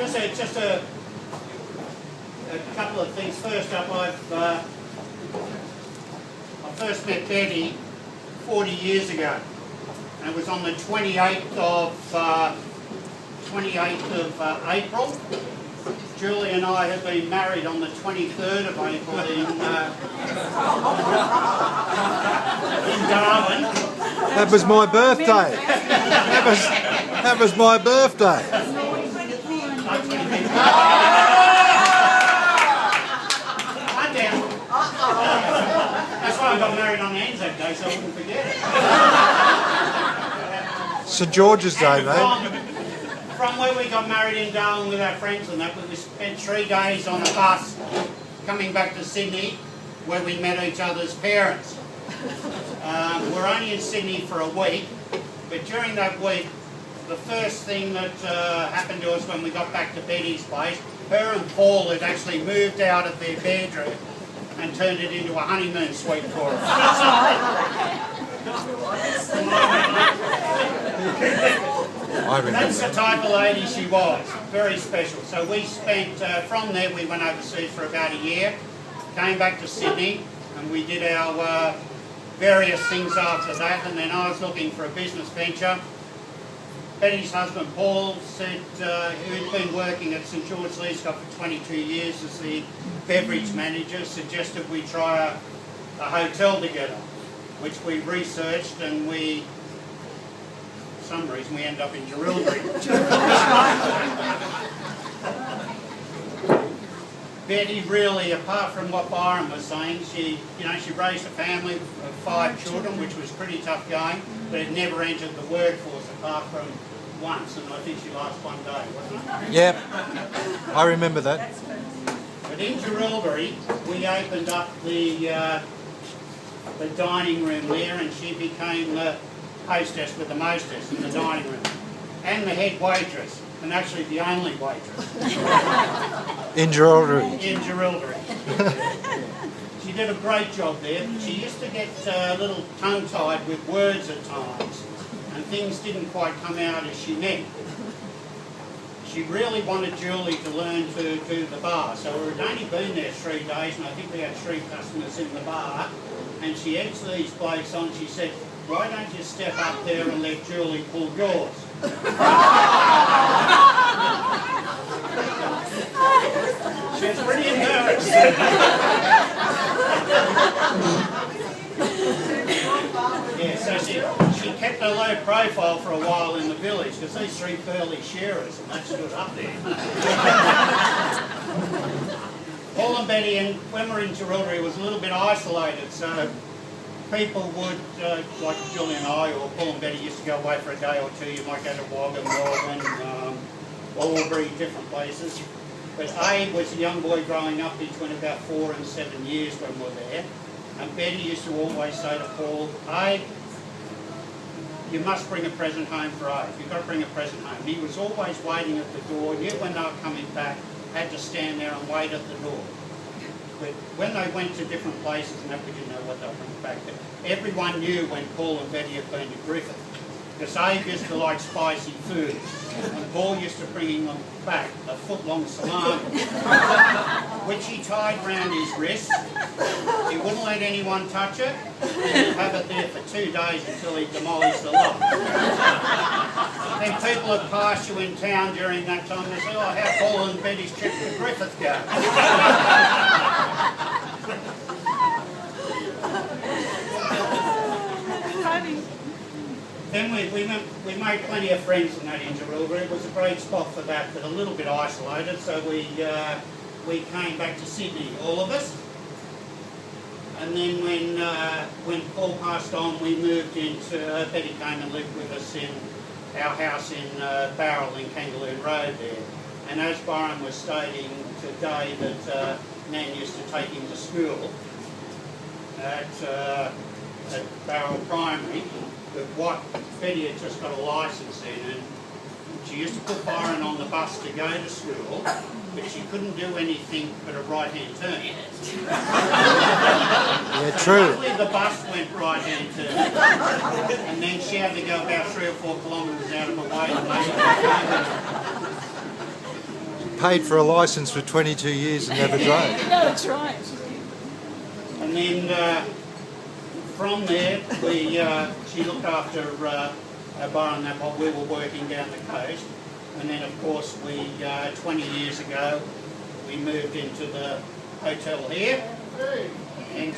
Just a couple of things. First up, I first met Betty 40 years ago, and it was on the 28th of April. Julie and I have been married on the 23rd of April in Darwin. That was my birthday. That was my birthday. That's why I got married on Anzac Day, so I wouldn't forget it. St George's Day, mate. From where we got married in Darwin with our friends and that, we spent 3 days on a bus coming back to Sydney, where we met each other's parents. We're only in Sydney for a week, but during that week, the first thing that happened to us when we got back to Betty's place, her and Paul had actually moved out of their bedroom and turned it into a honeymoon suite for us. That's the type of lady she was, very special. So we spent, from there we went overseas for about a year, came back to Sydney, and we did our various things after that, and then I was looking for a business venture. Betty's husband Paul said, who'd been working at St George Leescott for 22 years as the beverage manager, suggested we try a hotel together, which we researched, and for some reason we ended up in Jerilderie. Betty really, apart from what Byron was saying, she raised a family of 5 children, which was pretty tough going, but had never entered the workforce apart from once, and I think she lasted 1 day, wasn't it? Yep, I remember that. But in Jerilderie, we opened up the dining room there, and she became the hostess with the mostess in the dining room, and the head waitress, and actually the only waitress. In Jerilderie. In Jerilderie. She did a great job there, but she used to get a little tongue-tied with words at times, and things didn't quite come out as she meant. She really wanted Julie to learn to do the bar, so we had only been there 3 days, and I think we had 3 customers in the bar, and she eggs these blokes on. She said, "Why don't you step up there and let Julie pull yours?" She was pretty embarrassed. Yeah, so she kept a low profile for a while in the village, because these 3 pearly shearers, and they stood up there. Paul and Betty, and when we were in Jerilderie, it was a little bit isolated, so people would, like Julie and I, or Paul and Betty used to go away for a day or 2. You might go to Wagga, Melbourne, Albury, different places. But Abe was a young boy growing up between about 4 and 7 years when we were there. And Betty used to always say to Paul, "Abe, you must bring a present home for Abe. You've got to bring a present home." He was always waiting at the door, knew when they were coming back, had to stand there and wait at the door. But when they went to different places and that, we didn't know what they were bringing back. But everyone knew when Paul and Betty had been to Griffith, because Abe used to like spicy food, and Paul used to bring him back a foot-long salami, which he tied round his wrist. He wouldn't let anyone touch it, and he'd have it there for 2 days until he demolished the lot. Then people would pass you in town during that time and say, "Oh, how Paul and Betty's trip to Griffith go?" Then we made plenty of friends in that in Jerilderie. It was a great spot for that, but a little bit isolated, so we came back to Sydney, all of us. And then when Paul passed on, we moved into, Betty came and lived with us in our house in Barrel in Kangaroo Road there. And as Byron was stating today, that Nan used to take him to school at Barrel Primary. But what Betty had just got a licence then, and she used to put Byron on the bus to go to school, but she couldn't do anything but a right-hand turn. Yeah, true. Luckily the bus went right-hand turn, and then she had to go about 3 or 4 kilometres out of the way to make it. paid for a licence for 22 years and never drove. No, that's right. And then from there, she looked after a barn that while we were working down the coast. And then, of course, 20 years ago, we moved into the hotel here. And